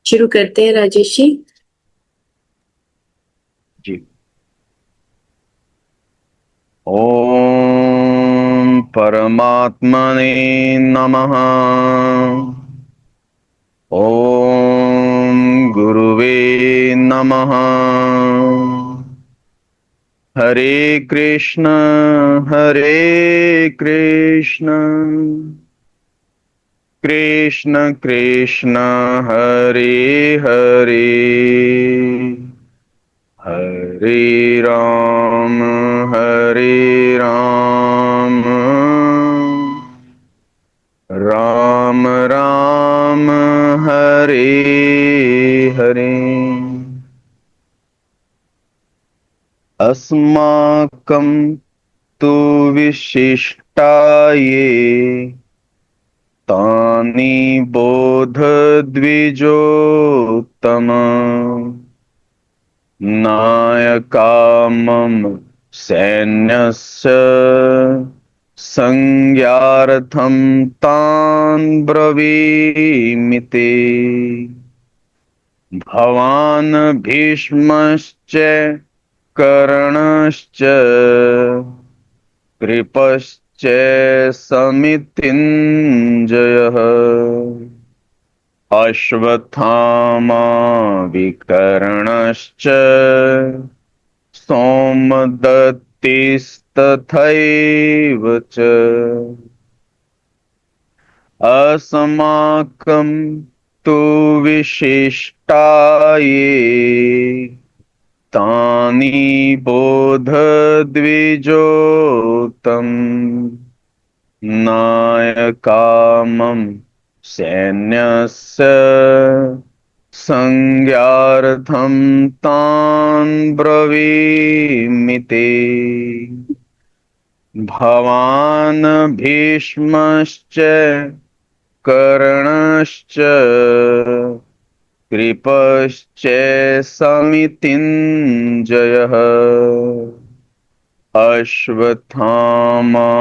शुरू करते हैं राजेश जी। जी। ओम परमात्मने नमः। ओम गुरुवे नमः। हरे कृष्ण कृष्ण कृष्ण हरे हरे, हरे राम राम राम हरे हरे। अस्माकं तु विशिष्टाये तानि बोधद्विजोत्तम, नायकामं सैन्यस्य संज्ञार्थं तान् ब्रवीमि ते। भवान् भीष्मश्च कर्णश्च कृपश्च समितिञ्जयः, अश्वत्थामा विकर्णश्च सोमदत्तिस्तथैव च। अस्माकं तु विशिष्टाये तानि बोधद्विजोत्तम, नायकामं सैन्यस्य संज्ञार्थं तान् ब्रवीमि ते। भवान् भीष्मश्च कर्णश्च कृपश्च समितिञ्जयः, अश्वत्थामा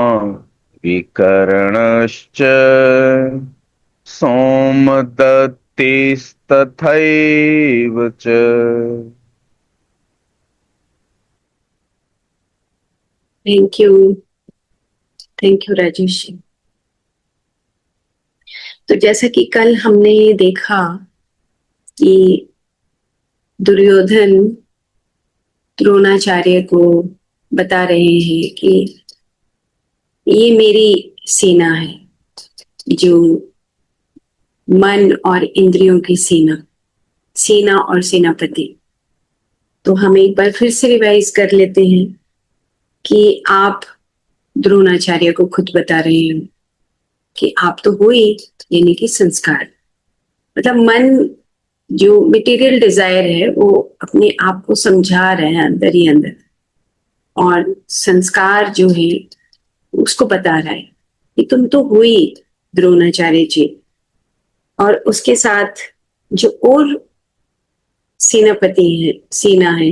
विकर्णश्च सोमदत्तिस्तथैव च। Thank you Rajesh ji. तो जैसा कि कल हमने ये देखा कि दुर्योधन द्रोणाचार्य को बता रहे हैं कि ये मेरी सेना है, जो मन और इंद्रियों की सेना और सेनापति। तो हम एक बार फिर से रिवाइज कर लेते हैं कि आप द्रोणाचार्य को खुद बता रहे हो कि आप तो हो ही, यानी कि संस्कार, मतलब मन जो मटेरियल डिजायर है वो अपने आप को समझा रहे हैं अंदर ही अंदर, और संस्कार जो है उसको बता रहा है कि तुम तो हो ही द्रोणाचार्य जी। और उसके साथ जो और सेनापति है, सेना है,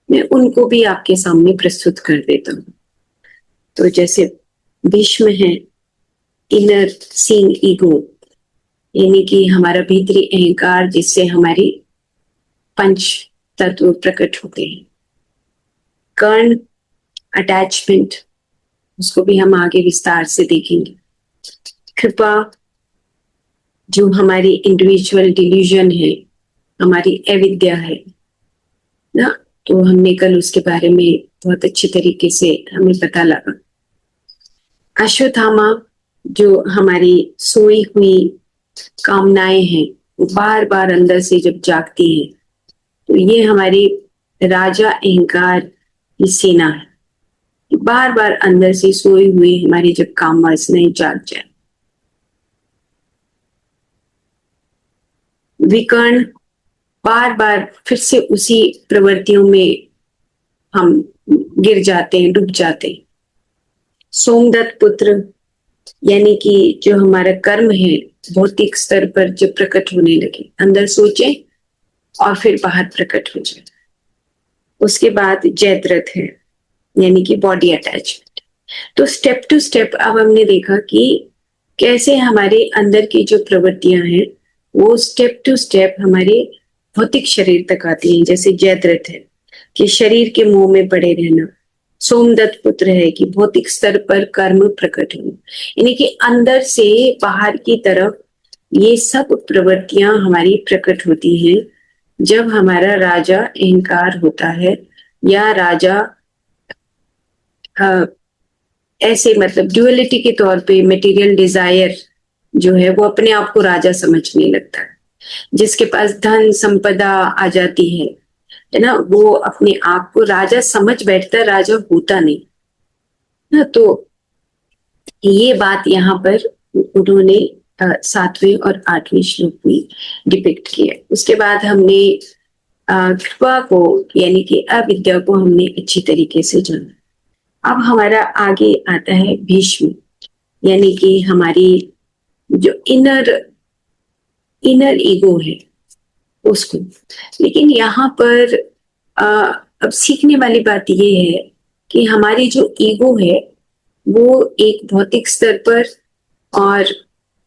मैं उनको भी आपके सामने प्रस्तुत कर देता हूँ। तो जैसे भीष्म है, इनर सीइंग ईगो, यानी कि हमारा भीतरी अहंकार जिससे हमारी पंच तत्व प्रकट होते हैं। कर्ण अटैचमेंट, उसको भी हम आगे विस्तार से देखेंगे। कृपा जो हमारी इंडिविजुअल डिल्यूजन है, हमारी अविद्या है ना, तो हमने कल उसके बारे में बहुत अच्छी तरीके से हमें पता लगा। अश्वत्थामा जो हमारी सोई हुई कामनाएं हैं, वो बार बार अंदर से जब जागती है, तो ये हमारी राजा अहंकार की सेना है। बार बार अंदर से सोई हुई हमारी जब काम वासनाएं जाग जाए। विकर्ण बार बार फिर से उसी प्रवृत्तियों में हम गिर जाते हैं, डूब जाते हैं। सोमदत्त पुत्र, यानी कि जो हमारा कर्म है भौतिक स्तर पर जब प्रकट होने लगे, अंदर सोचे और फिर बाहर प्रकट हो जाए। उसके बाद जयद्रथ है, यानी कि बॉडी अटैचमेंट। तो स्टेप टू स्टेप अब हमने देखा कि कैसे हमारे अंदर की जो प्रवृत्तियां हैं वो स्टेप टू स्टेप हमारे भौतिक शरीर तक आती हैं। जैसे जयद्रथ है कि शरीर के मोह में पड़े रहना, सोमदत्त पुत्र है कि भौतिक स्तर पर कर्म प्रकट होना, यानी कि अंदर से बाहर की तरफ ये सब प्रवृत्तियां हमारी प्रकट होती हैं जब हमारा राजा अहंकार होता है, या राजा ऐसे मतलब ड्युअलिटी के तौर पे मटेरियल डिजायर जो है वो अपने आप को राजा समझने लगता है। जिसके पास धन संपदा आ जाती है ना, वो अपने आप को राजा समझ बैठता है, राजा होता नहीं ना। तो ये बात यहाँ पर उन्होंने 7वें और 8वें श्लोक में डिपिक्ट किया। उसके बाद हमने कृपा को यानी कि अविद्या को हमने अच्छी तरीके से जाना। अब हमारा आगे आता है भीष्म, यानी कि हमारी जो इनर ईगो है उसको। लेकिन यहाँ पर अब सीखने वाली बात ये है कि हमारी जो ईगो है वो एक भौतिक स्तर पर और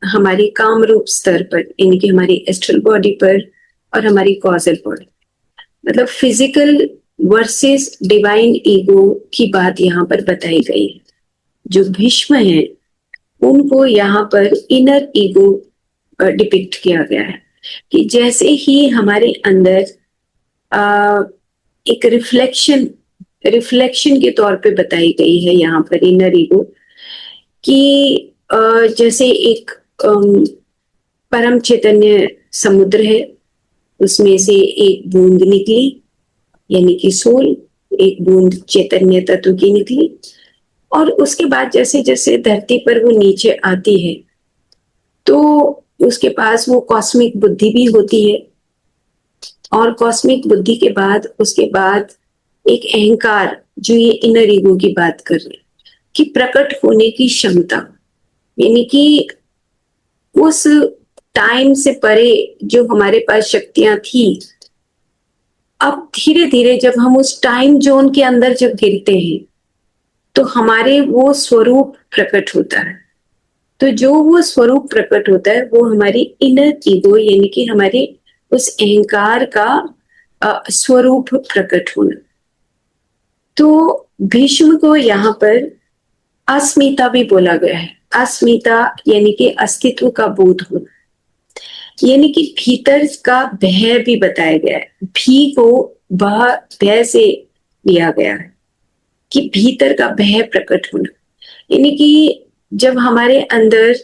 हमारी काम रूप स्तर पर, यानी कि हमारी एस्ट्रल बॉडी पर और हमारी कॉजल बॉडी, मतलब फिजिकल वर्सेस डिवाइन ईगो की बात यहाँ पर बताई गई है। जो भीष्म है उनको यहाँ पर इनर ईगो डिपिक्ट किया गया है कि जैसे ही हमारे अंदर एक रिफ्लेक्शन के तौर पे बताई गई है यहाँ पर इनर ईगो कि जैसे एक परम चैतन्य समुद्र है, उसमें से एक बूंद निकली यानी कि सोल, एक बूंद चैतन्य तत्व की निकली, और उसके बाद जैसे जैसे धरती पर वो नीचे आती है तो उसके पास वो कॉस्मिक बुद्धि भी होती है, और कॉस्मिक बुद्धि के बाद उसके बाद एक अहंकार, जो ये इनर ईगो की बात कर रहे हैं कि प्रकट होने की क्षमता, यानी कि उस टाइम से परे जो हमारे पास शक्तियां थी, अब धीरे धीरे जब हम उस टाइम जोन के अंदर जब गिरते हैं तो हमारे वो स्वरूप प्रकट होता है। तो जो वो स्वरूप प्रकट होता है वो हमारी इनर ईगो यानी कि हमारे उस अहंकार का स्वरूप प्रकट होना। तो भीष्म को यहाँ पर अस्मिता भी बोला गया है। अस्मिता यानी कि अस्तित्व का बोध होना, यानी कि भीतर का भय भी बताया गया है। भी को भय से लिया गया है कि भीतर का भय प्रकट होना, यानी कि जब हमारे अंदर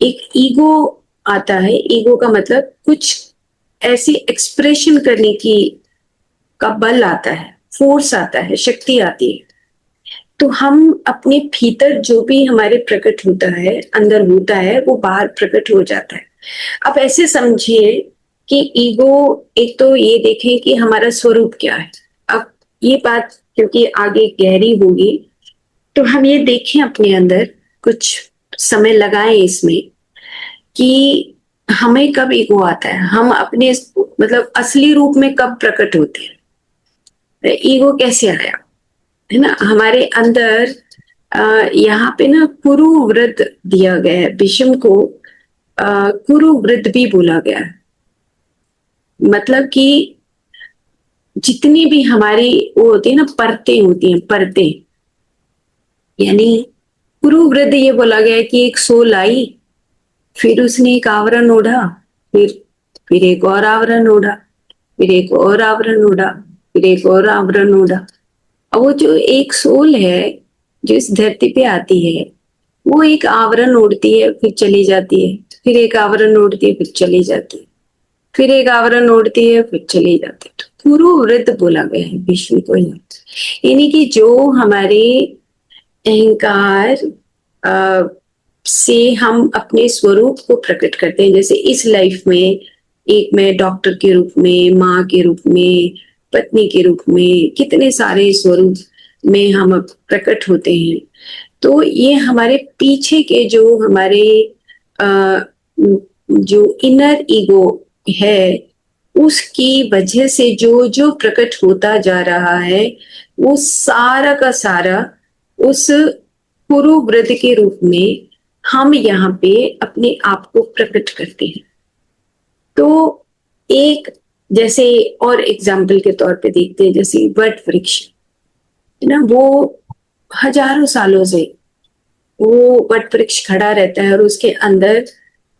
एक ईगो आता है, ईगो का मतलब कुछ ऐसी एक्सप्रेशन करने की का बल आता है, फोर्स आता है, शक्ति आती है, तो हम अपने भीतर जो भी हमारे प्रकट होता है, अंदर होता है, वो बाहर प्रकट हो जाता है। अब ऐसे समझिए कि ईगो, एक तो ये देखें कि हमारा स्वरूप क्या है। अब ये बात क्योंकि आगे गहरी होगी तो हम ये देखें अपने अंदर, कुछ समय लगाएं इसमें कि हमें कब ईगो आता है, हम अपने मतलब असली रूप में कब प्रकट होते हैं, ईगो कैसे आया, है ना। हमारे अंदर यहाँ पे ना कुरु वृत्त दिया गया है, भीष्म को कुरु वृत्त भी बोला गया है। मतलब कि जितनी भी हमारी वो होती है ना, परतें होती हैं, परतें, यानी कुरु वृत्त ये बोला गया है कि एक सोल आई, फिर उसने एक आवरण ओढ़ा, फिर एक और आवरण ओढ़ा, फिर एक और आवरण ओढ़ा, फिर एक और आवरण ओढ़ा। और वो जो एक सोल है जो इस धरती पे आती है, वो एक आवरण ओढ़ती है, फिर चली जाती है, फिर एक आवरण ओढ़ती है, फिर चली जाती है, फिर एक आवरण ओढ़ती है, फिर चली जाती है। तो कुरु वृत्त बोला गया है विष्णु को, यानी कि जो हमारे अहंकार से हम अपने स्वरूप को प्रकट करते हैं। जैसे इस लाइफ में एक मैं डॉक्टर के रूप में, माँ के रूप में, पत्नी के रूप में, कितने सारे स्वरूप में हम प्रकट होते हैं। तो ये हमारे पीछे के जो हमारे जो इनर ईगो है, उसकी वजह से जो जो प्रकट होता जा रहा है, वो सारा का सारा उस कुरु वृत्त के रूप में हम यहाँ पे अपने आप को प्रकट करते हैं। तो एक जैसे और एग्जाम्पल के तौर पे देखते हैं, जैसे वट वृक्ष है ना, वो हजारों सालों से वो वट वृक्ष खड़ा रहता है और उसके अंदर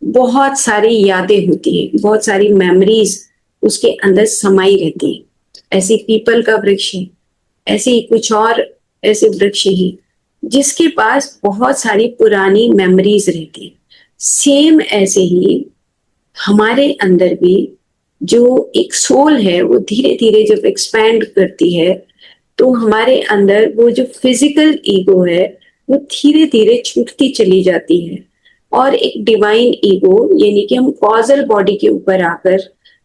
बहुत सारी यादें होती हैं, बहुत सारी मेमोरीज उसके अंदर समाई रहती है। ऐसे पीपल का वृक्ष है, ऐसे ही कुछ और ऐसे वृक्ष हैं जिसके पास बहुत सारी पुरानी मेमोरीज रहती है। सेम ऐसे ही हमारे अंदर भी जो एक सोल है वो धीरे धीरे जब एक्सपैंड करती है तो हमारे अंदर वो जो फिजिकल ईगो है वो धीरे धीरे छूटती चली जाती है और एक डिवाइन ईगो यानी कि हम कॉजल बॉडी के ऊपर आकर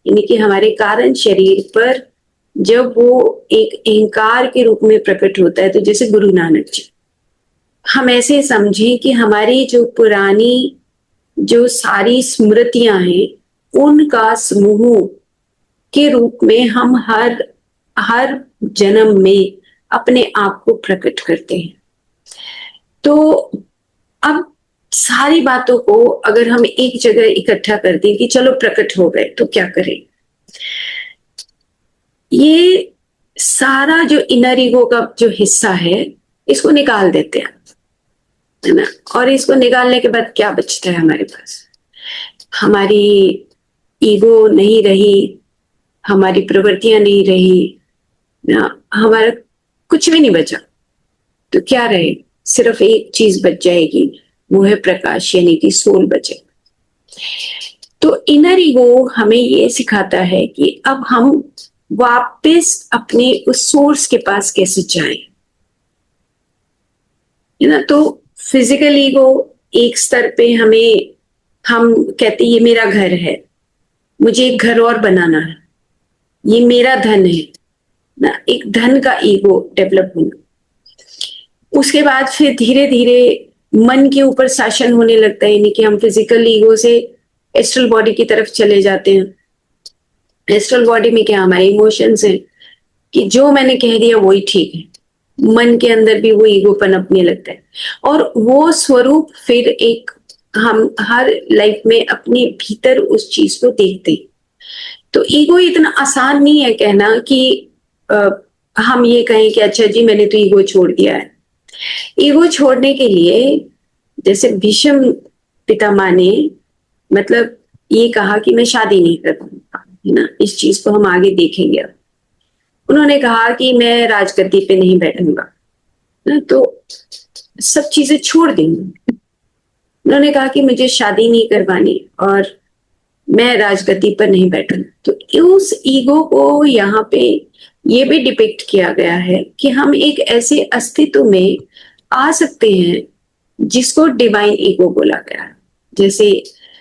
यानी कि हमारे कारण शरीर पर जब वो एक अहंकार के रूप में प्रकट होता है, तो जैसे गुरु नानक जी, हम ऐसे समझें कि हमारी जो पुरानी जो सारी स्मृतियां हैं उनका समूह के रूप में हम हर हर जन्म में अपने आप को प्रकट करते हैं। तो अब सारी बातों को अगर हम एक जगह इकट्ठा कर दें कि चलो प्रकट हो गए, तो क्या करें? ये सारा जो इनर ईगो का जो हिस्सा है इसको निकाल देते हैं, है ना। और इसको निकालने के बाद क्या बचता है हमारे पास? हमारी ईगो नहीं रही, हमारी प्रवृत्तियां नहीं रही ना, हमारा कुछ भी नहीं बचा। तो क्या रहे? सिर्फ एक चीज बच जाएगी, वो है प्रकाश यानी कि सोल बचे। तो इनर ईगो हमें ये सिखाता है कि अब हम वापस अपने उस सोर्स के पास कैसे जाएं, है ना। तो फिजिकल ईगो एक स्तर पे हमें, हम कहते ये मेरा घर है, मुझे एक घर और बनाना है, ये मेरा धन है ना, एक धन का ईगो डेवलप होना। उसके बाद फिर धीरे धीरे मन के ऊपर शासन होने लगता है, यानी कि हम फिजिकल ईगो से एस्ट्रल बॉडी की तरफ चले जाते हैं। एस्ट्रल बॉडी में क्या? हमारे इमोशंस हैं कि जो मैंने कह दिया वही ठीक है। मन के अंदर भी वो ईगो पनपने लगता है और वो स्वरूप फिर एक हम हर लाइफ में अपने भीतर उस चीज को देखते हैं। तो ईगो इतना आसान नहीं है कहना कि हम ये कहें कि अच्छा जी मैंने तो ईगो छोड़ दिया है। ईगो छोड़ने के लिए जैसे भीष्म पितामह ने मतलब ये कहा कि मैं शादी नहीं कर पाऊंगा, है ना। इस चीज को हम आगे देखेंगे। उन्होंने कहा कि मैं राजगद्दी पे नहीं बैठूंगा ना, तो सब चीजें छोड़ देंगे। उन्होंने कहा कि मुझे शादी नहीं करवानी और मैं राजगद्दी पर नहीं बैठूंगा। तो उस ईगो को यहाँ पे ये भी डिपिक्ट किया गया है कि हम एक ऐसे अस्तित्व में आ सकते हैं जिसको डिवाइन ईगो बोला गया है। जैसे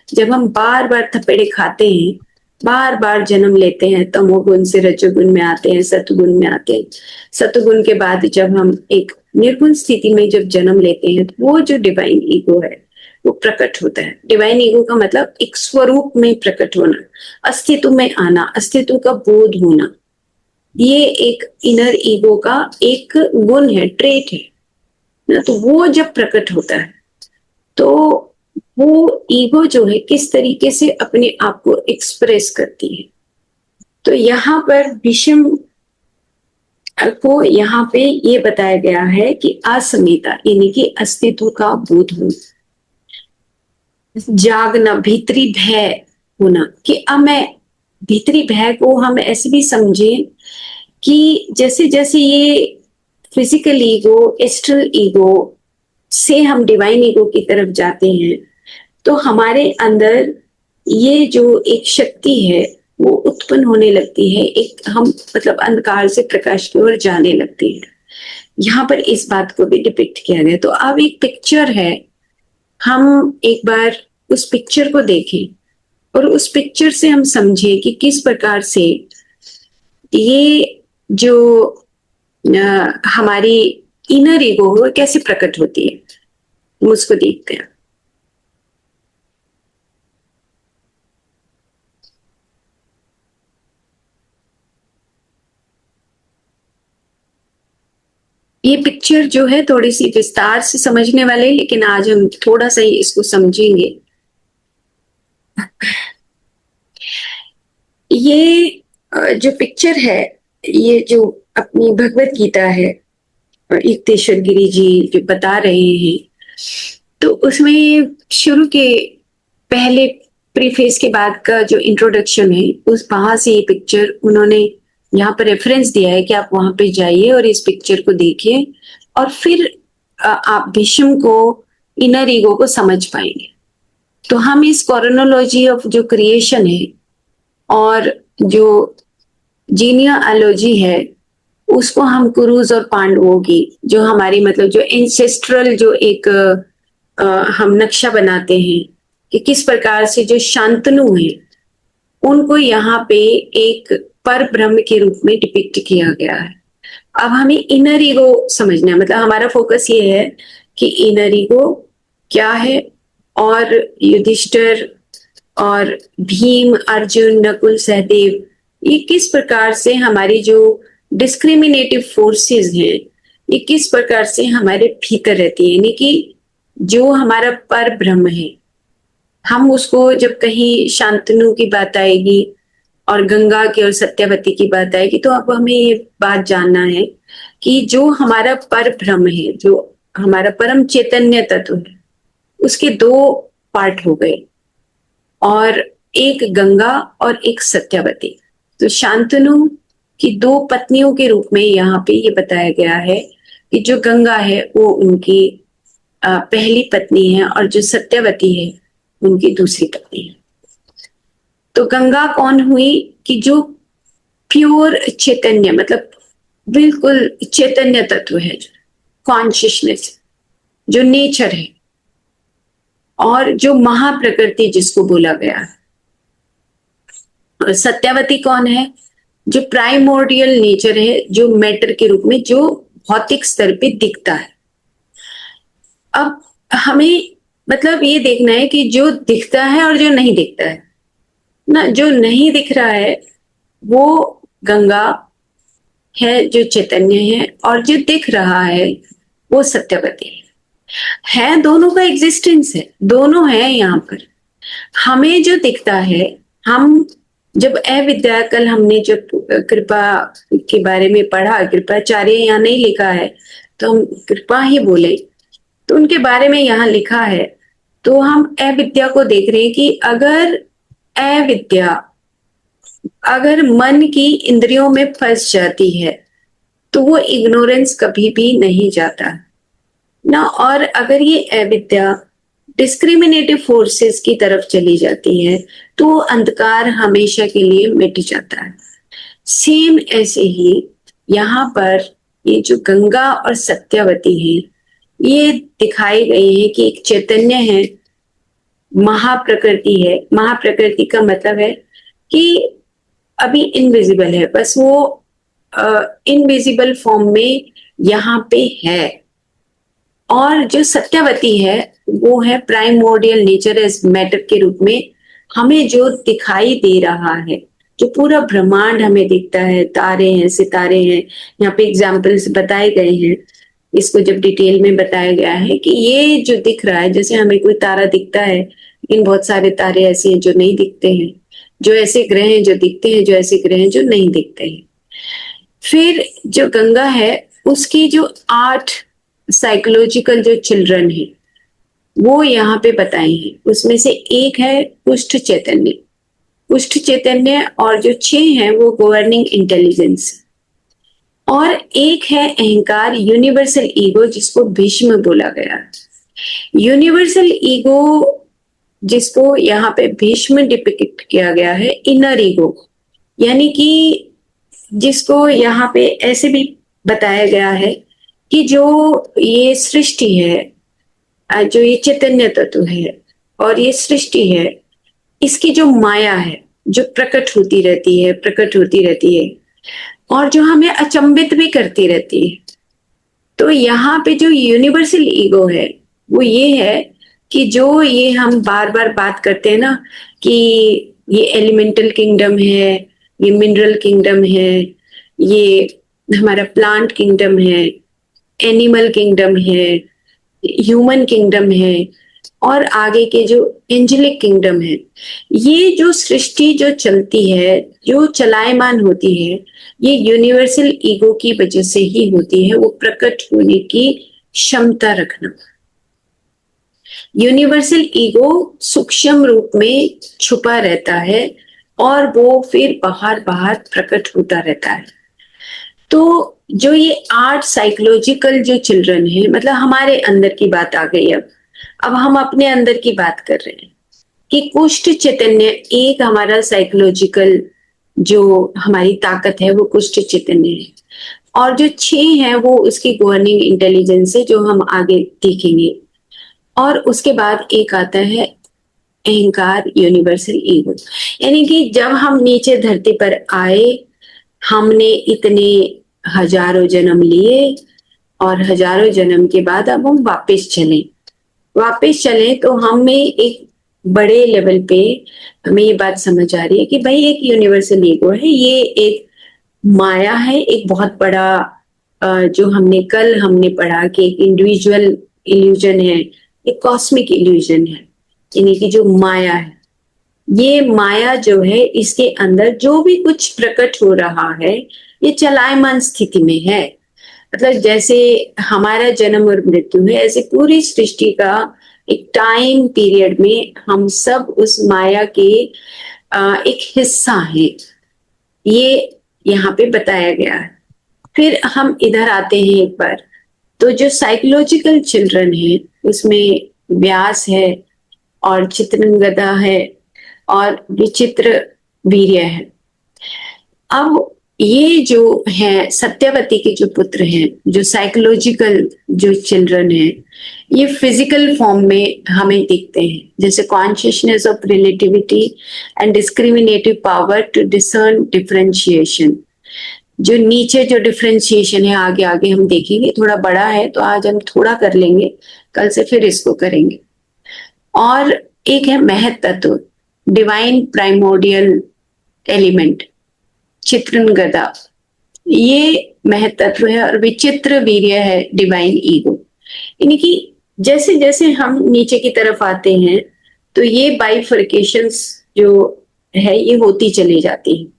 जब हम बार बार थपेड़े खाते हैं, बार बार जन्म लेते हैं, तमोगुण से रजोगुण में आते हैं, सतगुण में आते हैं, सतगुण के बाद जब हम एक निर्गुण स्थिति में जब जन्म लेते हैं तो वो जो डिवाइन ईगो है वो प्रकट होता है। डिवाइन ईगो का मतलब एक स्वरूप में प्रकट होना, अस्तित्व में आना, अस्तित्व का बोध होना। ये एक इनर ईगो का एक गुण है, ट्रेट है ना। तो वो जब प्रकट होता है तो वो ईगो जो है किस तरीके से अपने आप को एक्सप्रेस करती है। तो यहाँ पर भीष्म को यहाँ पे ये बताया गया है कि असमिता यानी कि अस्तित्व का बोध होना, जागना, भीतरी भय होना। कि अब मैं भीतरी भय को हम ऐसे भी समझें कि जैसे जैसे ये फिजिकल ईगो, एस्ट्रल ईगो से हम डिवाइन ईगो की तरफ जाते हैं तो हमारे अंदर ये जो एक शक्ति है वो उत्पन्न होने लगती है, एक हम मतलब अंधकार से प्रकाश की ओर जाने लगते हैं। यहाँ पर इस बात को भी डिपिक्ट किया गया। तो अब एक पिक्चर है, हम एक बार उस पिक्चर को देखें और उस पिक्चर से हम समझें कि किस प्रकार से ये जो हमारी इनर ईगो हो कैसे प्रकट होती है। हम उसको देखते हैं। ये पिक्चर जो है थोड़ी सी विस्तार से समझने वाले, लेकिन आज हम थोड़ा सा ही इसको समझेंगे। ये जो पिक्चर है, ये जो अपनी भगवत गीता है, युक्तेश्वर गिरी जी जो बता रहे हैं, तो उसमें शुरू के पहले प्रीफेस के बाद का जो इंट्रोडक्शन है, उस वहां से ये पिक्चर उन्होंने यहाँ पर रेफरेंस दिया है कि आप वहां पे जाइए और इस पिक्चर को देखिए और फिर आप भीष्म को, इनर ईगो को समझ पाएंगे। तो हम इस कॉरोनोलॉजी ऑफ जो क्रिएशन है और जो जीनियालॉजी है, उसको हम कुरुज और पांडवों की जो हमारी मतलब जो एंसेस्ट्रल जो एक हम नक्शा बनाते हैं कि किस प्रकार से जो शांतनु है उनको यहाँ पे एक पर ब्रह्म के रूप में डिपिक्ट किया गया है। अब हमें इनर ईगो समझना है, मतलब हमारा फोकस ये है कि इनर ईगो क्या है और युधिष्ठिर और भीम, अर्जुन, नकुल, सहदेव, ये किस प्रकार से हमारी जो डिस्क्रिमिनेटिव फोर्सेस हैं, ये किस प्रकार से हमारे भीतर रहती है, यानी कि जो हमारा पर ब्रह्म है, हम उसको जब कहीं शांतनु की बात आएगी और गंगा की और सत्यवती की बात आएगी, तो अब हमें ये बात जानना है कि जो हमारा पर ब्रह्म है, जो हमारा परम चैतन्य तत्व है, उसके दो पार्ट हो गए, और एक गंगा और एक सत्यवती। तो शांतनु की दो पत्नियों के रूप में यहाँ पे ये बताया गया है कि जो गंगा है वो उनकी पहली पत्नी है और जो सत्यवती है उनकी दूसरी पत्नी है। तो गंगा कौन हुई कि जो प्योर चैतन्य, मतलब बिल्कुल चैतन्य तत्व है, कॉन्शियसनेस, जो नेचर है, और जो महाप्रकृति जिसको बोला गया है। और सत्यावती कौन है? जो प्राइमोर्डियल नेचर है, जो मैटर के रूप में जो भौतिक स्तर पे दिखता है। अब हमें मतलब ये देखना है कि जो दिखता है और जो नहीं दिखता है ना, जो नहीं दिख रहा है वो गंगा है जो चैतन्य है, और जो दिख रहा है वो सत्यवती है। दोनों का एग्जिस्टेंस है, दोनों है यहाँ पर। हमें जो दिखता है, हम जब अविद्या, कल हमने जब कृपा के बारे में पढ़ा, कृपाचार्य यहाँ नहीं लिखा है तो हम कृपा ही बोले, तो उनके बारे में यहाँ लिखा है। तो हम अविद्या को देख रहे हैं कि अगर अविद्या, अगर मन की इंद्रियों में फंस जाती है तो वो इग्नोरेंस कभी भी नहीं जाता ना। और अगर ये अविद्या डिस्क्रिमिनेटिव फोर्सेस की तरफ चली जाती है तो अंधकार हमेशा के लिए मिट जाता है। सेम ऐसे ही यहाँ पर ये जो गंगा और सत्यवती है, ये दिखाई गई है कि एक चैतन्य है, महाप्रकृति है। महाप्रकृति का मतलब है कि अभी इनविजिबल है, बस वो इनविजिबल फॉर्म में यहाँ पे है। और जो सत्यवती है वो है प्राइमोर्डियल नेचर एज मैटर के रूप में हमें जो दिखाई दे रहा है, जो पूरा ब्रह्मांड हमें दिखता है, तारे हैं, सितारे हैं, यहाँ पे एग्जाम्पल्स बताए गए हैं। इसको जब डिटेल में बताया गया है कि ये जो दिख रहा है, जैसे हमें कोई तारा दिखता है, लेकिन बहुत सारे तारे ऐसे हैं जो नहीं दिखते हैं, जो ऐसे ग्रह हैं जो दिखते हैं, जो ऐसे ग्रह हैं जो नहीं दिखते हैं। फिर जो गंगा है उसकी जो 8 साइकोलॉजिकल जो चिल्ड्रन है वो यहाँ पे बताए हैं। उसमें से एक है पुष्ट चैतन्य, पुष्ट चैतन्य, और जो 6 हैं वो गवर्निंग इंटेलिजेंस, और एक है अहंकार, यूनिवर्सल ईगो, जिसको भीष्म बोला गया। यूनिवर्सल ईगो जिसको यहाँ पे भीष्म डिपिक्ट किया गया है, इनर ईगो, यानी कि जिसको यहाँ पे ऐसे भी बताया गया है कि जो ये सृष्टि है, जो ये चैतन्य तत्व है और ये सृष्टि है, इसकी जो माया है जो प्रकट होती रहती है, प्रकट होती रहती है, और जो हमें अचंभित भी करती रहती है। तो यहाँ पे जो यूनिवर्सल ईगो है वो ये है कि जो ये हम बार बार बात करते हैं ना कि ये एलिमेंटल किंगडम है, ये मिनरल किंगडम है, ये हमारा प्लांट किंगडम है, एनिमल किंगडम है, ह्यूमन किंगडम है, और आगे के जो एंजेलिक किंगडम है, ये जो सृष्टि जो चलती है, जो चलायमान होती है, ये यूनिवर्सल ईगो की वजह से ही होती है, वो प्रकट होने की क्षमता रखना। यूनिवर्सल ईगो सूक्ष्म रूप में छुपा रहता है और वो फिर बाहर बाहर प्रकट होता रहता है। तो जो ये 8 साइकोलॉजिकल जो चिल्ड्रन है, मतलब हमारे अंदर की बात आ गई। अब हम अपने अंदर की बात कर रहे हैं कि कुष्ठ चैतन्य एक हमारा साइकोलॉजिकल जो हमारी ताकत है वो कुष्ठ चैतन्य है, और जो 6 है वो उसकी गवर्निंग इंटेलिजेंस है जो हम आगे देखेंगे। और उसके बाद एक आता है अहंकार, यूनिवर्सल ईगो। यानी कि जब हम नीचे धरती पर आए, हमने इतने हजारों जन्म लिए और हजारों जन्म के बाद अब हम वापस चले तो हमें एक बड़े लेवल पे हमें ये बात समझ आ रही है कि भाई एक यूनिवर्सल ईगो है, ये एक माया है, एक बहुत बड़ा जो हमने पढ़ा कि एक इंडिविजुअल इल्यूजन है, एक कॉस्मिक इल्यूजन है, यानी कि जो माया है, ये माया जो है इसके अंदर जो भी कुछ प्रकट हो रहा है ये चलायमान स्थिति में है। मतलब जैसे हमारा जन्म और मृत्यु है, ऐसे पूरी सृष्टि का एक टाइम पीरियड में हम सब उस माया के एक हिस्सा है, ये यहाँ पे बताया गया है। फिर हम इधर आते हैं एक बार, तो जो साइकोलॉजिकल चिल्ड्रन है उसमें व्यास है और चित्रंगदा है और विचित्र वीर्य है। अब ये जो है सत्यवती के जो पुत्र हैं, जो साइकोलॉजिकल जो चिल्ड्रन है, ये फिजिकल फॉर्म में हमें दिखते हैं, जैसे consciousness of relativity and discriminative power to discern differentiation. जो नीचे जो डिफरेंशिएशन है आगे आगे हम देखेंगे, थोड़ा बड़ा है तो आज हम थोड़ा कर लेंगे, कल से फिर इसको करेंगे। और एक है महत तत्व, डिवाइन प्राइमोडियल एलिमेंट, चित्रण गदा, ये महत्त्व है, और विचित्र वीर्य है डिवाइन ईगो। यानी कि जैसे जैसे हम नीचे की तरफ आते हैं तो ये बाइफर्केशंस जो है ये होती चली जाती है।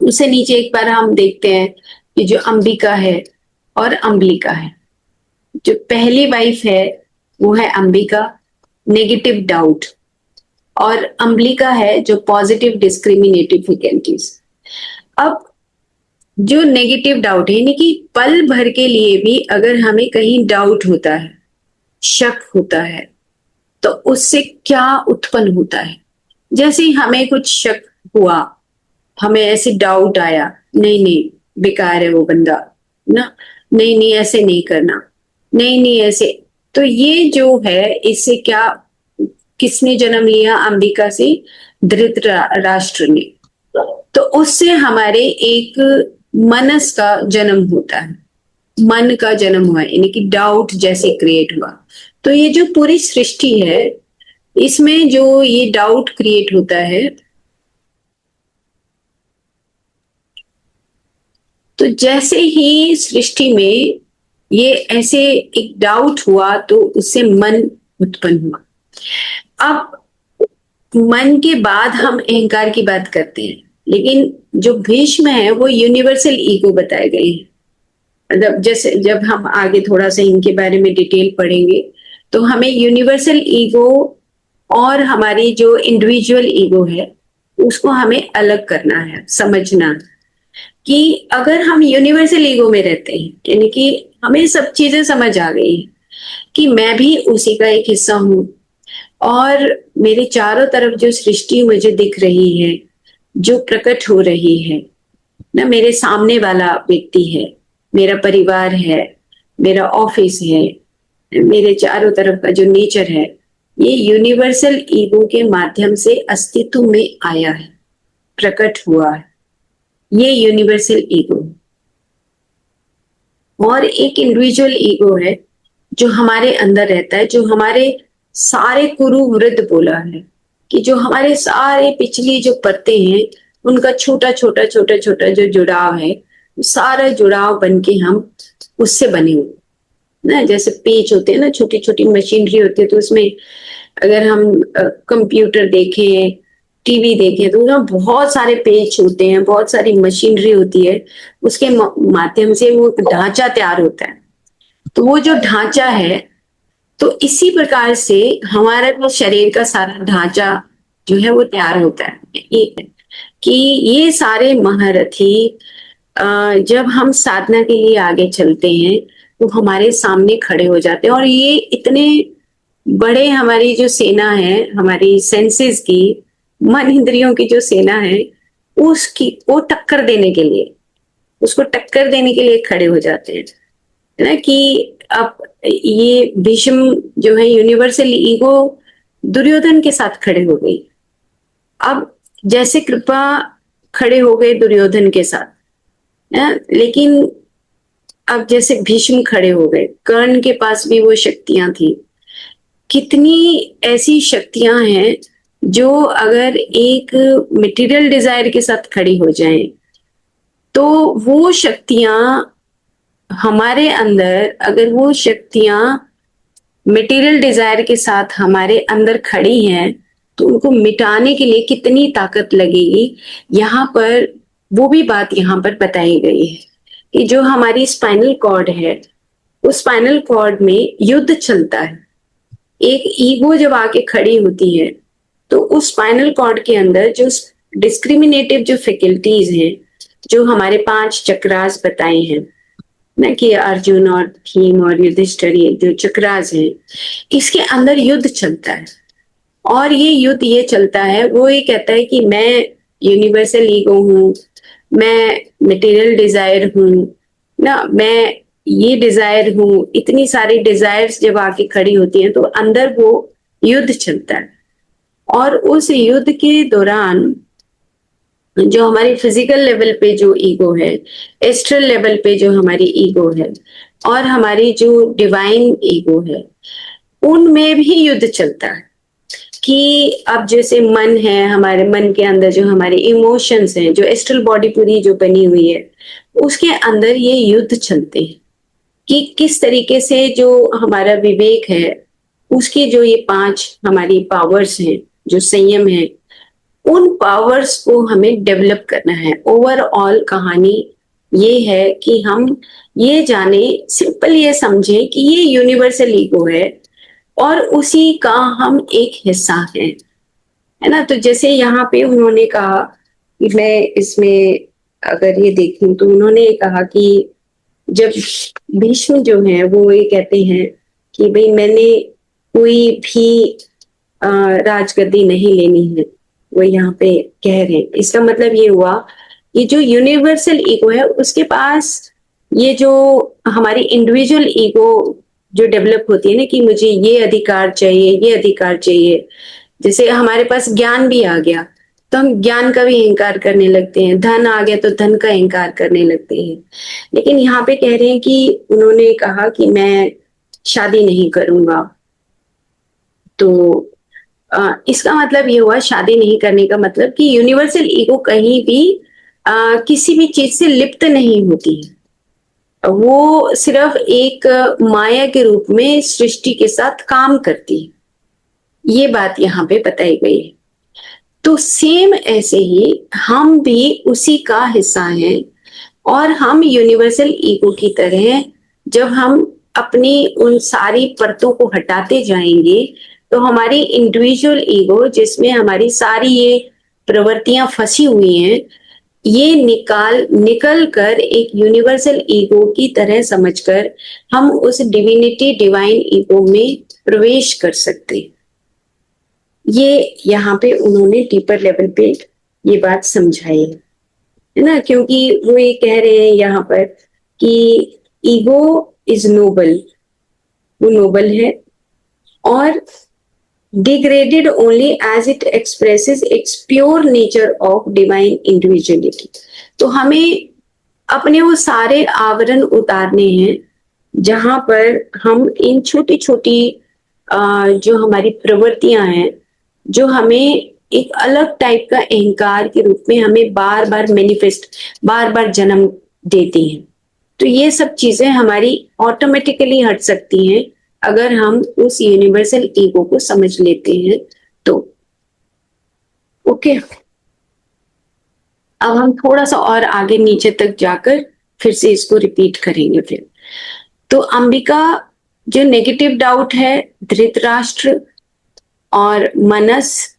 उससे नीचे एक बार हम देखते हैं कि जो अंबिका है और अंबलिका है। जो पहली वाइफ है वो है अंबिका, नेगेटिव डाउट, और अंबलिका है जो पॉजिटिव डिस्क्रिमिनेटिव फैकल्टीज। अब जो नेगेटिव डाउट है, यानी कि पल भर के लिए भी अगर हमें कहीं डाउट होता है, शक होता है, तो उससे क्या उत्पन्न होता है। जैसे ही हमें कुछ शक हुआ, हमें ऐसे डाउट आया, नहीं नहीं बेकार है वो बंदा ना, नहीं नहीं ऐसे नहीं करना, नहीं नहीं ऐसे, तो ये जो है इससे क्या, किसने जन्म लिया अंबिका से? धृतराष्ट्र ने। तो उससे हमारे एक मनस का जन्म होता है, मन का जन्म हुआ, यानी कि डाउट जैसे क्रिएट हुआ। तो ये जो पूरी सृष्टि है इसमें जो ये डाउट क्रिएट होता है, तो जैसे ही सृष्टि में ये ऐसे एक डाउट हुआ तो उससे मन उत्पन्न हुआ। अब मन के बाद हम अहंकार की बात करते हैं, लेकिन जो भीष्म है वो यूनिवर्सल ईगो बताए गए हैं। मतलब जैसे जब हम आगे थोड़ा सा इनके बारे में डिटेल पढ़ेंगे तो हमें यूनिवर्सल ईगो और हमारी जो इंडिविजुअल ईगो है उसको हमें अलग करना है, समझना है कि अगर हम यूनिवर्सल ईगो में रहते हैं, यानी कि हमें सब चीजें समझ आ गई है कि मैं भी उसी का एक हिस्सा हूं, और मेरे चारों तरफ जो सृष्टि मुझे दिख रही है, जो प्रकट हो रही है ना, मेरे सामने वाला व्यक्ति है, मेरा परिवार है, मेरा ऑफिस है, मेरे चारों तरफ का जो नेचर है, ये यूनिवर्सल ईगो के माध्यम से अस्तित्व में आया है, प्रकट हुआ है, ये यूनिवर्सल ईगो। और एक इंडिविजुअल ईगो है जो हमारे अंदर रहता है, जो हमारे सारे कुरुवृत्त बोला है कि जो हमारे सारे पिछली जो परतें हैं उनका छोटा छोटा छोटा छोटा जो जुड़ाव है, सारा जुड़ाव बन के हम उससे बने हुए। ना, जैसे पेच होते हैं ना, छोटी छोटी मशीनरी होती है, तो उसमें अगर हम कंप्यूटर देखें, टीवी देखें, तो ना बहुत सारे पेच होते हैं, बहुत सारी मशीनरी होती है, उसके माध्यम से वो ढांचा तैयार होता है। तो वो जो ढांचा है, तो इसी प्रकार से हमारा जो शरीर का सारा ढांचा जो है वो तैयार होता है। एक कि ये सारे महारथी जब हम साधना के लिए आगे चलते हैं तो हमारे सामने खड़े हो जाते हैं, और ये इतने बड़े, हमारी जो सेना है, हमारी सेंसेस की, मन इंद्रियों की जो सेना है, उसकी वो टक्कर देने के लिए, उसको टक्कर देने के लिए खड़े हो जाते हैं, है ना। कि अब ये भीष्म जो है यूनिवर्सल ईगो दुर्योधन के साथ खड़े हो गई। अब जैसे कृपा खड़े हो गए दुर्योधन के साथ, है? लेकिन अब जैसे भीष्म खड़े हो गए, कर्ण के पास भी वो शक्तियां थी। कितनी ऐसी शक्तियां हैं जो अगर एक मटेरियल डिजायर के साथ खड़ी हो जाएं, तो वो शक्तियां हमारे अंदर, अगर वो शक्तियां मटेरियल डिजायर के साथ हमारे अंदर खड़ी हैं, तो उनको मिटाने के लिए कितनी ताकत लगेगी। यहाँ पर वो भी बात यहाँ पर बताई गई है कि जो हमारी स्पाइनल कॉर्ड है, उस स्पाइनल कॉर्ड में युद्ध चलता है। एक ईगो जब आके खड़ी होती है, तो उस स्पाइनल कॉर्ड के अंदर जो डिस्क्रिमिनेटिव जो फैकल्टीज हैं, जो हमारे 5 चक्रास बताए हैं ना, कि अर्जुन और भीम और युधिष्ठिर, ये जो चक्रास हैं, इसके अंदर युद्ध चलता है। और ये युद्ध ये चलता है, वो ये कहता है कि मैं यूनिवर्सल ईगो हूँ, मैं मटेरियल डिजायर हूँ ना, मैं ये डिजायर हूँ। इतनी सारी डिजायर्स जब आके खड़ी होती हैं, तो अंदर वो युद्ध चलता है। और उस युद्ध के दौरान जो हमारी फिजिकल लेवल पे जो ईगो है, एस्ट्रल लेवल पे जो हमारी ईगो है, और हमारी जो डिवाइन ईगो है, उनमें भी युद्ध चलता है। कि अब जैसे मन है, हमारे मन के अंदर जो हमारे इमोशंस हैं, जो एस्ट्रल बॉडी पूरी जो बनी हुई है, उसके अंदर ये युद्ध चलते हैं कि किस तरीके से जो हमारा विवेक है, उसकी जो ये 5 हमारी पावर्स हैं, जो संयम है, उन पावर्स को हमें डेवलप करना है। ओवरऑल कहानी ये है कि हम ये जाने, सिंपल ये समझें कि ये यूनिवर्सल ईगो है और उसी का हम एक हिस्सा है ना। तो जैसे यहाँ पे उन्होंने कहा कि मैं इसमें अगर ये देखूं, तो उन्होंने कहा कि जब भीष्म जो है वो ये कहते हैं कि भाई मैंने कोई भी राजगद्दी नहीं लेनी है, वो यहाँ पे कह रहे हैं। इसका मतलब ये हुआ कि जो यूनिवर्सल ईगो है, उसके पास ये जो हमारी इंडिविजुअल ईगो जो डेवलप होती है ना, कि मुझे ये अधिकार चाहिए, ये अधिकार चाहिए। जैसे हमारे पास ज्ञान भी आ गया, तो हम ज्ञान का भी अहंकार करने लगते हैं, धन आ गया तो धन का अहंकार करने लगते हैं। लेकिन यहाँ पे कह रहे हैं कि उन्होंने कहा कि मैं शादी नहीं करूंगा। तो इसका मतलब ये हुआ, शादी नहीं करने का मतलब कि यूनिवर्सल ईगो कहीं भी किसी भी चीज से लिप्त नहीं होती है। वो सिर्फ एक माया के रूप में सृष्टि के साथ काम करती है। ये बात यहाँ पे बताई गई है। तो सेम ऐसे ही हम भी उसी का हिस्सा हैं, और हम यूनिवर्सल ईगो की तरह जब हम अपनी उन सारी परतों को हटाते जाएंगे, तो हमारी इंडिविजुअल ईगो, जिसमें हमारी सारी ये प्रवृत्तियां फंसी हुई हैं, ये निकल कर एक यूनिवर्सल ईगो की तरह समझकर हम उस डिविनिटी, डिवाइन ईगो में प्रवेश कर सकते हैं। ये यहाँ पे उन्होंने डीपर लेवल पे ये बात समझाई है ना। क्योंकि वो ये कह रहे हैं यहाँ पर कि ईगो इज नोबल, वो नोबल है, और degraded only as it expresses its pure nature of divine individuality. तो हमें अपने वो सारे आवरण उतारने हैं, जहां पर हम इन छोटी छोटी जो हमारी प्रवृत्तियां हैं, जो हमें एक अलग टाइप का अहंकार के रूप में हमें बार बार मैनिफेस्ट, बार बार जन्म देती हैं, तो ये सब चीजें हमारी ऑटोमेटिकली हट सकती हैं अगर हम उस यूनिवर्सल ईगो को समझ लेते हैं तो। ओके, अब हम थोड़ा सा और आगे नीचे तक जाकर फिर से इसको रिपीट करेंगे फिर। तो अंबिका, जो नेगेटिव डाउट है, धृतराष्ट्र और मनस,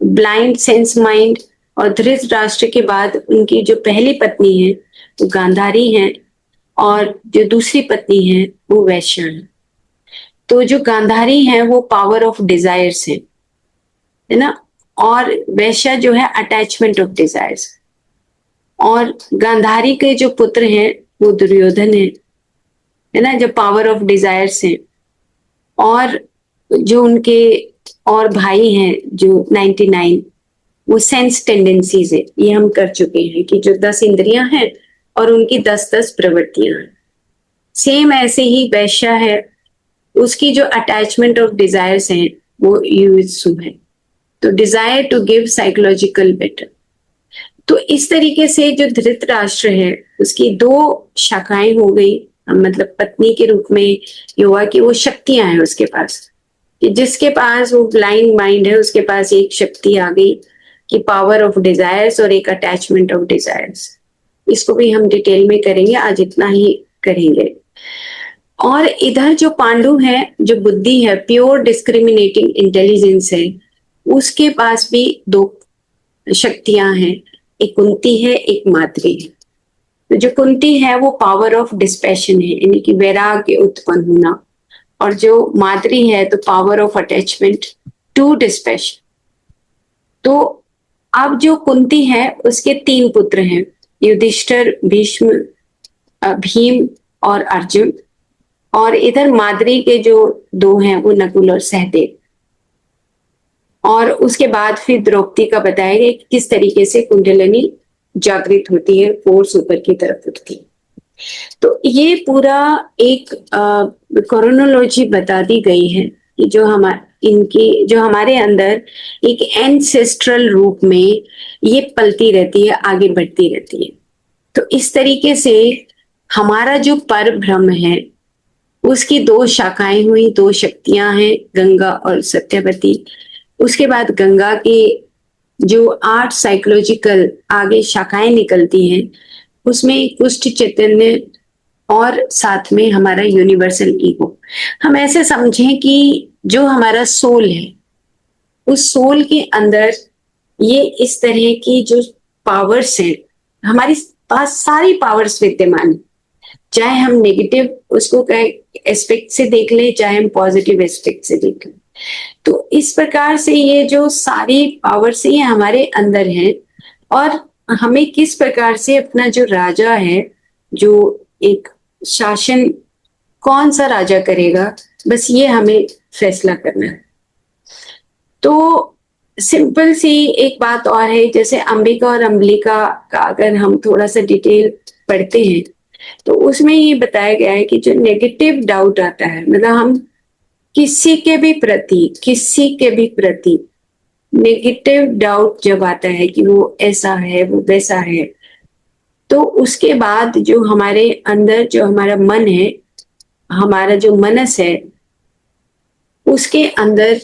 ब्लाइंड सेंस माइंड, और धृतराष्ट्र के बाद उनकी जो पहली पत्नी है वो गांधारी है, और जो दूसरी पत्नी है वो वैश्या है। तो जो गांधारी है वो पावर ऑफ डिजायर्स है ना, और वैश्या जो है अटैचमेंट ऑफ डिजायर्स। और गांधारी के जो पुत्र हैं वो दुर्योधन है ना, जो पावर ऑफ डिजायर्स है। और जो उनके और भाई हैं जो 99, वो सेंस टेंडेंसीज है। ये हम कर चुके हैं कि जो 10 इंद्रियां हैं और उनकी 10-10 प्रवृत्तियां हैं। सेम ऐसे ही वैश्या है, उसकी जो अटैचमेंट ऑफ डिजायर्स हैं वो युत्सु है। तो desire to give psychological better. तो इस तरीके से जो धृतराष्ट्र है उसकी 2 शाखाएं हो गई, मतलब पत्नी के रूप में ये हुआ कि वो शक्तियां हैं उसके पास, कि जिसके पास वो ब्लाइंड माइंड है उसके पास एक शक्ति आ गई कि पावर ऑफ डिजायर्स और एक अटैचमेंट ऑफ डिजायर्स। इसको भी हम डिटेल में करेंगे, आज इतना ही करेंगे। और इधर जो पांडु है, जो बुद्धि है, प्योर डिस्क्रिमिनेटिंग इंटेलिजेंस है, उसके पास भी 2 शक्तियां हैं, एक कुंती है, एक माद्री है। तो जो कुंती है वो पावर ऑफ डिस्पैशन है, यानी कि वैराग्य उत्पन्न होना, और जो माद्री है तो power of attachment to dispassion. तो अब जो कुंती है उसके 3 पुत्र हैं, युधिष्ठिर, भीष्म, भीम और अर्जुन। और इधर माद्री के जो 2 हैं वो नकुल और सहदेव। और उसके बाद फिर द्रौपदी का बताया गया कि किस तरीके से कुंडलिनी जागृत होती है, फोर्स ऊपर की तरफ उठती है। तो ये पूरा एक क्रोनोलॉजी बता दी गई है कि जो हमारे अंदर एक एंसेस्ट्रल रूप में ये पलती रहती है, आगे बढ़ती रहती है। तो इस तरीके से हमारा जो पर ब्रह्म है उसकी 2 शाखाएं हुई, 2 शक्तियां हैं, गंगा और सत्यवती। उसके बाद गंगा के जो 8 साइकोलॉजिकल आगे शाखाएं निकलती हैं, उसमें कुष्ठ चैतन्य और साथ में हमारा यूनिवर्सल ईगो। हम ऐसे समझें कि जो हमारा सोल है, उस सोल के अंदर ये इस तरह की जो पावर्स हैं, हमारे पास सारी पावर्स विद्यमान है, चाहे हम नेगेटिव उसको एस्पेक्ट से देख लें, चाहे हम पॉजिटिव एस्पेक्ट से देख लें। तो इस प्रकार से ये जो सारी पावर्स ये हमारे अंदर हैं, और हमें किस प्रकार से अपना जो राजा है, जो एक शासन कौन सा राजा करेगा, बस ये हमें फैसला करना है। तो सिंपल सी एक बात और है, जैसे अंबिका और अम्बिका का अगर हम थोड़ा सा डिटेल पढ़ते हैं तो उसमें ये बताया गया है कि जो नेगेटिव डाउट आता है, मतलब हम किसी के भी प्रति नेगेटिव डाउट जब आता है कि वो ऐसा है, वो वैसा है, तो उसके बाद जो हमारे अंदर जो हमारा मन है, हमारा जो मनस है, उसके अंदर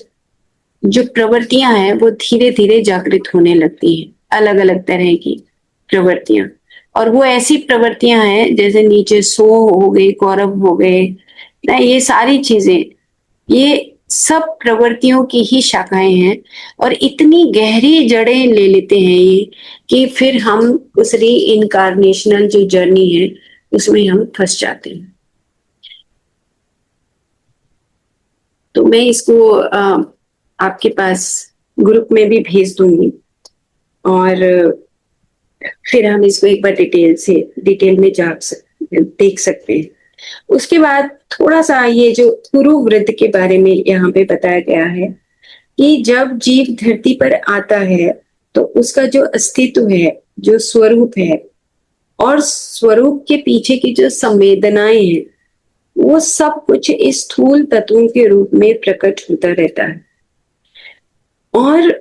जो प्रवृत्तियां हैं वो धीरे धीरे जागृत होने लगती हैं, अलग अलग तरह की प्रवृत्तियां। और वो ऐसी प्रवृत्तियां हैं जैसे नीचे सो हो गए, कौरव हो गए ना, ये सारी चीजें, ये सब प्रवृत्तियों की ही शाखाएं हैं, और इतनी गहरी जड़ें ले लेते हैं ये कि फिर हम उस री इनकारनेशनल जो जर्नी है उसमें हम फंस जाते हैं। तो मैं इसको आपके पास ग्रुप में भी भेज दूंगी, और फिर हम इसको एक बार डिटेल में देख सकते हैं। उसके बाद थोड़ा सा ये जो कुरु वृत्त के बारे में यहाँ पे बताया गया है कि जब जीव धरती पर आता है तो उसका जो अस्तित्व है, जो स्वरूप है, और स्वरूप के पीछे की जो संवेदनाएं हैं, वो सब कुछ इस स्थूल तत्वों के रूप में प्रकट होता रहता है। और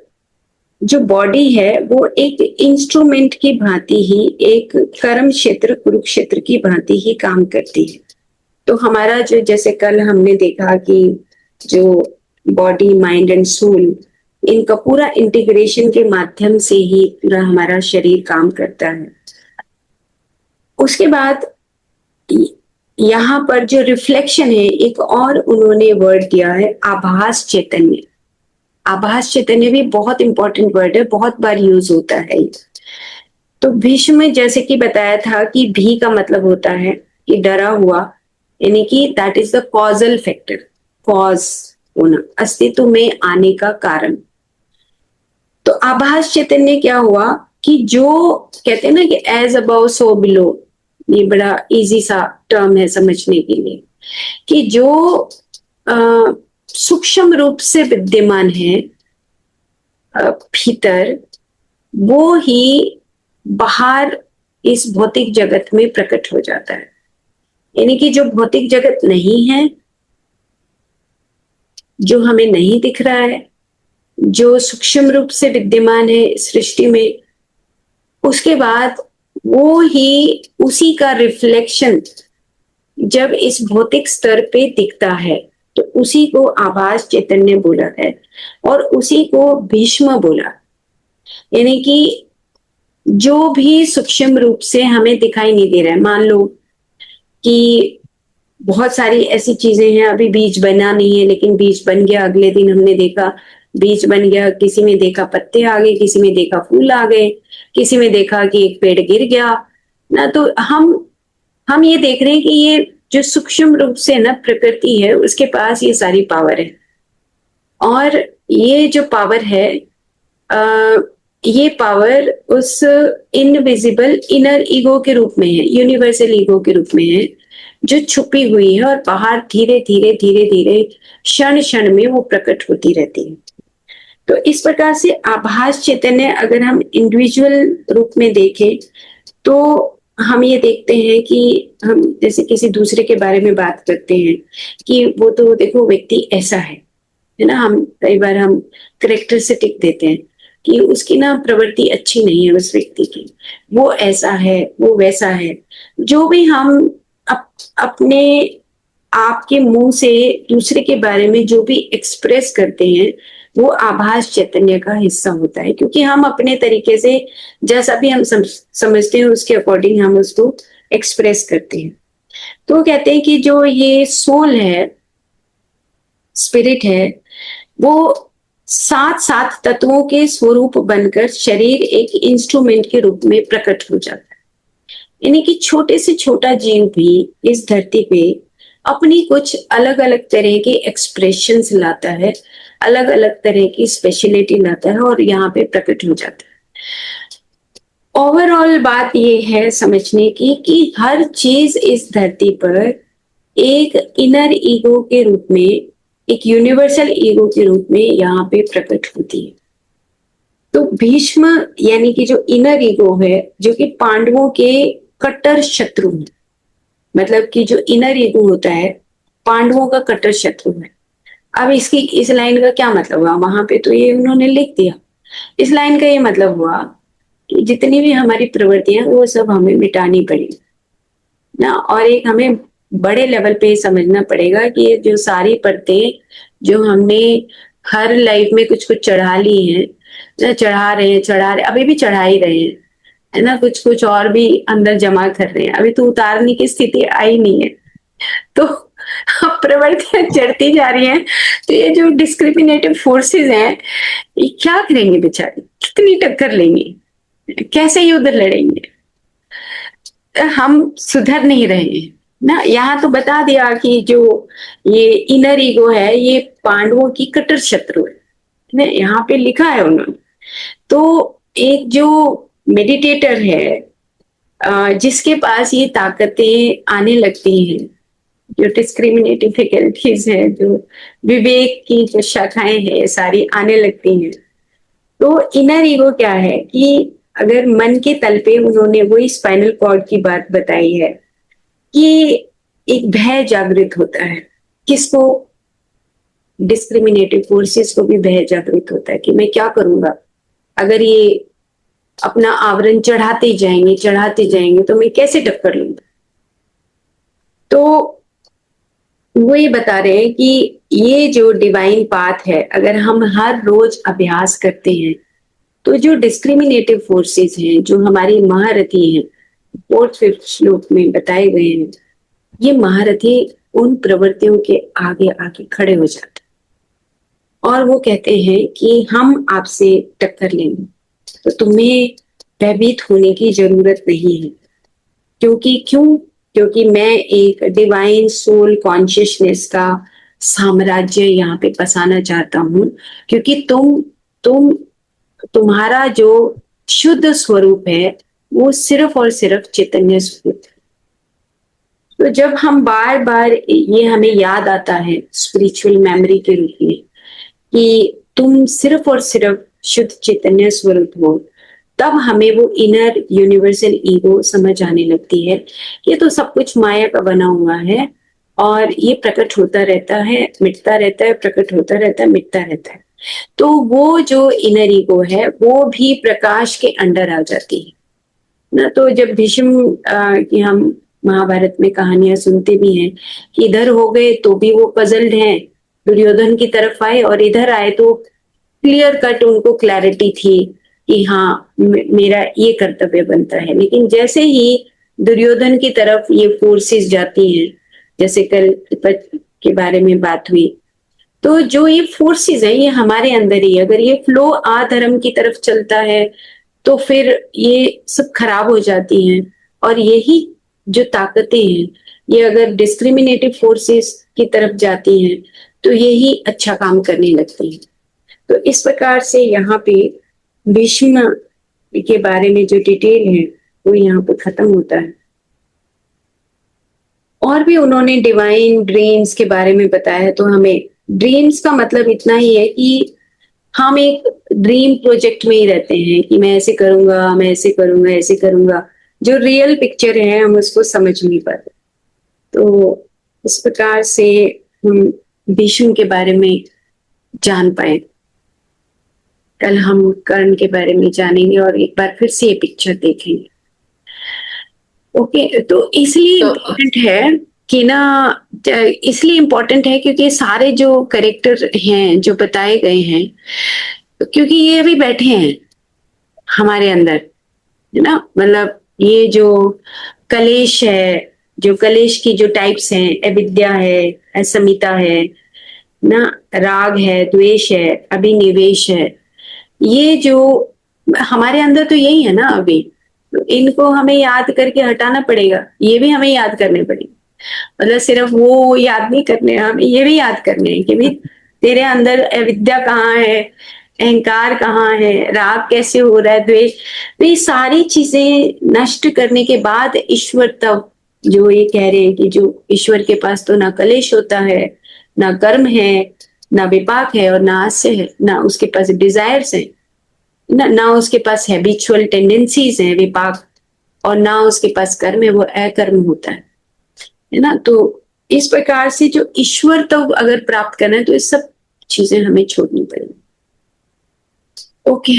जो बॉडी है वो एक इंस्ट्रूमेंट की भांति ही, एक कर्म क्षेत्र कुरुक्षेत्र की भांति ही काम करती है। तो हमारा जो, जैसे कल हमने देखा कि जो बॉडी माइंड एंड सोल, इनका पूरा इंटीग्रेशन के माध्यम से ही पूरा हमारा शरीर काम करता है। उसके बाद यहाँ पर जो रिफ्लेक्शन है, एक और उन्होंने वर्ड दिया है, आभास चैतन्य। आभास चैतन्य भी बहुत इंपॉर्टेंट वर्ड है, बहुत बार यूज होता है। तो भीष्म में जैसे कि बताया था कि भी का मतलब होता है कि डरा हुआ, यानी कि that is the causal factor, cause होना, अस्तित्व में आने का कारण। तो आभास चैतन्य क्या हुआ कि जो कहते हैं ना कि एज अबव सो बिलो, ये बड़ा इजी सा टर्म है समझने के लिए, कि जो सूक्ष्म रूप से विद्यमान है भीतर, वो ही बाहर इस भौतिक जगत में प्रकट हो जाता है। यानी कि जो भौतिक जगत नहीं है, जो हमें नहीं दिख रहा है, जो सूक्ष्म रूप से विद्यमान है सृष्टि में, उसके बाद वो ही उसी का रिफ्लेक्शन जब इस भौतिक स्तर पे दिखता है, तो उसी को आभास चैतन्य बोला है और उसी को भीष्म बोला। यानी कि जो भी सूक्ष्म रूप से हमें दिखाई नहीं दे रहा है, मान लो कि बहुत सारी ऐसी चीजें हैं, अभी बीज बना नहीं है लेकिन बीज बन गया, अगले दिन हमने देखा बीज बन गया, किसी में देखा पत्ते आ गए, किसी में देखा फूल आ गए, किसी में देखा कि एक पेड़ गिर गया ना। तो हम ये देख रहे हैं कि ये जो सूक्ष्म रूप से ना प्रकृति है, उसके पास ये सारी पावर है। और ये जो पावर है, ये पावर उस इनविजिबल इनर ईगो के रूप में है, यूनिवर्सल ईगो के रूप में है, जो छुपी हुई है और बाहर धीरे धीरे धीरे धीरे क्षण क्षण में वो प्रकट होती रहती है। तो इस प्रकार से आभास चैतन्य अगर हम इंडिविजुअल रूप में देखें, तो हम ये देखते हैं कि हम जैसे किसी दूसरे के बारे में बात करते हैं कि वो तो देखो व्यक्ति ऐसा है ना। हम कई बार हम करेक्टरिस्टिक देते हैं कि उसकी ना प्रवृत्ति अच्छी नहीं है, उस व्यक्ति की, वो ऐसा है, वो वैसा है। जो भी हम अपने आपके मुंह से दूसरे के बारे में जो भी एक्सप्रेस करते हैं, वो आभास चैतन्य का हिस्सा होता है, क्योंकि हम अपने तरीके से जैसा भी हम समझते हैं उसके अकॉर्डिंग हम उसको एक्सप्रेस करते हैं। तो कहते हैं कि जो ये सोल है, स्पिरिट है, वो सात सात तत्वों के स्वरूप बनकर शरीर एक इंस्ट्रूमेंट के रूप में प्रकट हो जाता है। यानी कि छोटे से छोटा जीव भी इस धरती पे अपनी कुछ अलग अलग तरह के एक्सप्रेशंस लाता है, अलग अलग तरह की स्पेशलिटी लाता है और यहाँ पे प्रकट हो जाता है। ओवरऑल बात ये है समझने की कि हर चीज इस धरती पर एक इनर ईगो के रूप में, एक यूनिवर्सल ईगो के रूप में यहाँ पे प्रकट होती है। तो भीष्म यानी कि जो इनर ईगो है, जो कि पांडवों के कट्टर शत्रु है, मतलब कि जो इनर ईगो होता है पांडवों का कट्टर शत्रु है। अब इसकी इस लाइन का क्या मतलब हुआ, वहां पे तो ये उन्होंने लिख दिया। इस लाइन का ये मतलब हुआ कि जितनी भी हमारी प्रवृत्तियां वो सब हमें मिटानी पड़ेगी ना, और एक हमें बड़े लेवल पे समझना पड़ेगा कि ये जो सारी परतें जो हमने हर लाइफ में कुछ कुछ चढ़ा ली हैं, चढ़ा रहे अभी भी चढ़ा ही रहे हैं, है ना, कुछ कुछ और भी अंदर जमा कर रहे हैं, अभी तो उतारने की स्थिति आई नहीं है। तो प्रवृत्तियां चढ़ती जा रही हैं। तो ये जो डिस्क्रिमिनेटिव फोर्सेस हैं, ये क्या करेंगे बेचारे, कितनी टक्कर लेंगे, कैसे युद्ध लड़ेंगे। हम सुधर नहीं रहे हैं ना। यहाँ तो बता दिया कि जो ये इनर ईगो है ये पांडवों की कट्टर शत्रु है, यहाँ पे लिखा है उन्होंने। तो एक जो मेडिटेटर है, जिसके पास ये ताकतें आने लगती हैं, जो डिस्क्रिमिनेटिव फैकल्टीज है, जो विवेक की जो शाखाएं हैं सारी आने लगती हैं, तो इनर ईगो क्या है कि अगर मन के तल पे उन्होंने वही स्पाइनल कॉर्ड की बात बताई है कि एक भय जागृत होता है। किसको? डिस्क्रिमिनेटिव फोर्सेस को भी भय जागृत होता है कि मैं क्या करूंगा, अगर ये अपना आवरण चढ़ाते जाएंगे तो मैं कैसे टक्कर लूंगा। तो वो ये बता रहे हैं कि ये जो डिवाइन पाथ है, अगर हम हर रोज अभ्यास करते हैं तो जो डिस्क्रिमिनेटिव फोर्सेस हैं, जो हमारी महारथी हैं, फोर्थ फिफ्थ श्लोक में बताए गए हैं, ये महारथी उन प्रवृत्तियों के आगे आके खड़े हो जाते हैं और वो कहते हैं कि हम आपसे टक्कर लेंगे, तो तुम्हें भयभीत होने की जरूरत नहीं है। क्योंकि मैं एक डिवाइन सोल कॉन्शियसनेस का साम्राज्य यहाँ पे बसाना चाहता हूँ, क्योंकि तुम तुम्हारा जो शुद्ध स्वरूप है वो सिर्फ और सिर्फ चैतन्य स्वरूप है। तो जब हम बार बार ये हमें याद आता है स्पिरिचुअल मेमोरी के रूप में कि तुम सिर्फ और सिर्फ शुद्ध चैतन्य स्वरूप हो, तब हमें वो इनर यूनिवर्सल ईगो समझ आने लगती है। ये तो सब कुछ माया का बना हुआ है और ये प्रकट होता रहता है, मिटता रहता है, प्रकट होता रहता है, मिटता रहता है। तो वो जो इनर ईगो है वो भी प्रकाश के अंडर आ जाती है ना। तो जब भीष्म की हम महाभारत में कहानियां सुनते भी हैं कि इधर हो गए तो भी वो पजल्ड हैं, दुर्योधन की तरफ आए और इधर आए तो क्लियर कट उनको क्लैरिटी थी कि हाँ मेरा ये कर्तव्य बनता है। लेकिन जैसे ही दुर्योधन की तरफ ये फोर्सेस जाती हैं, जैसे कल के बारे में बात हुई, तो जो ये फोर्सेस है ये हमारे अंदर ही, अगर ये फ्लो अधर्म की तरफ चलता है तो फिर ये सब खराब हो जाती हैं। और यही जो ताकतें हैं ये अगर डिस्क्रिमिनेटिव फोर्सेस की तरफ जाती हैं तो यही अच्छा काम करने लगती हैं। तो इस प्रकार से यहाँ पे भीष्म के बारे में जो डिटेल है वो यहाँ पे खत्म होता है। और भी उन्होंने डिवाइन ड्रीम्स के बारे में बताया। तो हमें ड्रीम्स का मतलब इतना ही है कि हम एक ड्रीम प्रोजेक्ट में ही रहते हैं कि मैं ऐसे करूंगा, मैं ऐसे करूंगा, ऐसे करूंगा। जो रियल पिक्चर है हम उसको समझ नहीं पाते। तो इस प्रकार से हम भीष्म के बारे में जान पाए। कल हम कर्ण के बारे में जानेंगे और एक बार फिर से ये पिक्चर देखेंगे। ओके, तो इसलिए इम्पोर्टेंट है कि ना, इसलिए इम्पोर्टेंट है क्योंकि सारे जो करेक्टर हैं जो बताए गए हैं, क्योंकि ये अभी बैठे हैं हमारे अंदर, है ना। मतलब ये जो कलेश है, जो कलेश की जो टाइप्स हैं, अविद्या है, असमिता है ना, राग है, द्वेष है, अभिनिवेश है, ये जो हमारे अंदर तो यही है ना अभी। तो इनको हमें याद करके हटाना पड़ेगा, ये भी हमें याद करने पड़ेगा। मतलब सिर्फ वो याद नहीं करने, हमें ये भी याद करने हैं कि भाई तेरे अंदर अविद्या कहाँ है, अहंकार कहाँ है, राग कैसे हो रहा है, द्वेष। तो ये सारी चीजें नष्ट करने के बाद ईश्वर तब जो ये कह रहे हैं कि जो ईश्वर के पास तो ना कलेश होता है, ना कर्म है, ना विपाक है और ना आस्य है, ना उसके पास डिजायर्स है, ना उसके पास हैबिचुअल टेंडेंसीज है विपाक, और ना उसके पास कर्म है, वो अकर्म होता है ना। तो इस प्रकार से जो ईश्वर तो अगर प्राप्त करना है तो ये सब चीजें हमें छोड़नी पड़ेगी। ओके।